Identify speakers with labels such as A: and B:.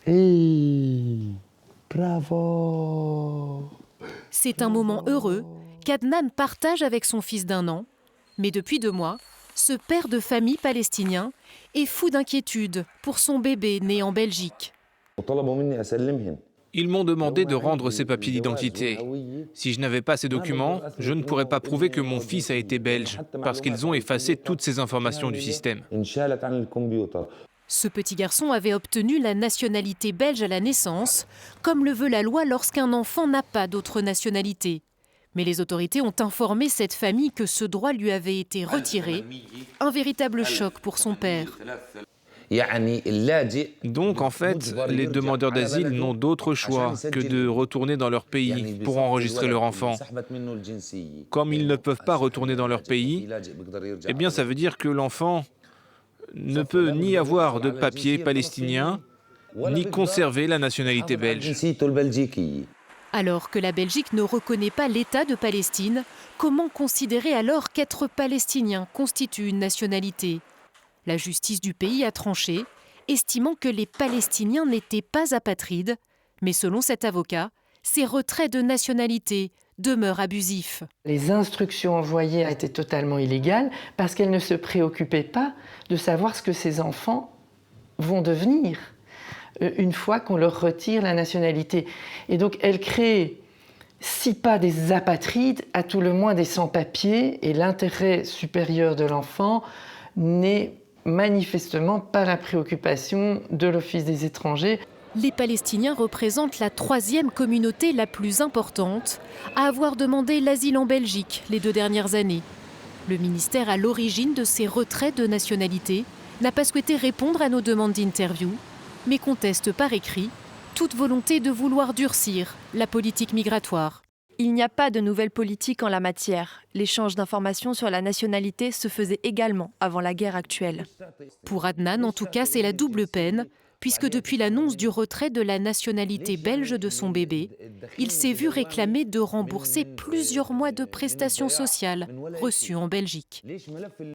A: Hey, bravo!
B: C'est un moment heureux qu'Adnan partage avec son fils d'1 an. Mais depuis 2 mois, ce père de famille palestinien est fou d'inquiétude pour son bébé né en Belgique.
C: Ils m'ont demandé de rendre ces papiers d'identité. Si je n'avais pas ces documents, je ne pourrais pas prouver que mon fils a été belge, parce qu'ils ont effacé toutes ces informations du système.
B: Ce petit garçon avait obtenu la nationalité belge à la naissance, comme le veut la loi lorsqu'un enfant n'a pas d'autre nationalité. Mais les autorités ont informé cette famille que ce droit lui avait été retiré. Un véritable choc pour son père.
C: Donc, en fait, les demandeurs d'asile n'ont d'autre choix que de retourner dans leur pays pour enregistrer leur enfant. Comme ils ne peuvent pas retourner dans leur pays, eh bien, ça veut dire que l'enfant ne peut ni avoir de papier palestinien, ni conserver la nationalité belge.
B: Alors que la Belgique ne reconnaît pas l'État de Palestine, comment considérer alors qu'être palestinien constitue une nationalité ? La justice du pays a tranché, estimant que les Palestiniens n'étaient pas apatrides, mais selon cet avocat, ces retraits de nationalité demeurent abusifs.
D: Les instructions envoyées étaient totalement illégales parce qu'elles ne se préoccupaient pas de savoir ce que ces enfants vont devenir une fois qu'on leur retire la nationalité. Et donc elles créent, si pas des apatrides, à tout le moins des sans-papiers, et l'intérêt supérieur de l'enfant n'est manifestement pas la préoccupation de l'Office des étrangers.
B: Les Palestiniens représentent la 3e communauté la plus importante à avoir demandé l'asile en Belgique les 2 dernières années. Le ministère à l'origine de ces retraits de nationalité n'a pas souhaité répondre à nos demandes d'interview, mais conteste par écrit toute volonté de vouloir durcir la politique migratoire.
E: Il n'y a pas de nouvelle politique en la matière. L'échange d'informations sur la nationalité se faisait également avant la guerre actuelle.
B: Pour Adnan, en tout cas, c'est la double peine, puisque depuis l'annonce du retrait de la nationalité belge de son bébé, il s'est vu réclamer de rembourser plusieurs mois de prestations sociales reçues en Belgique.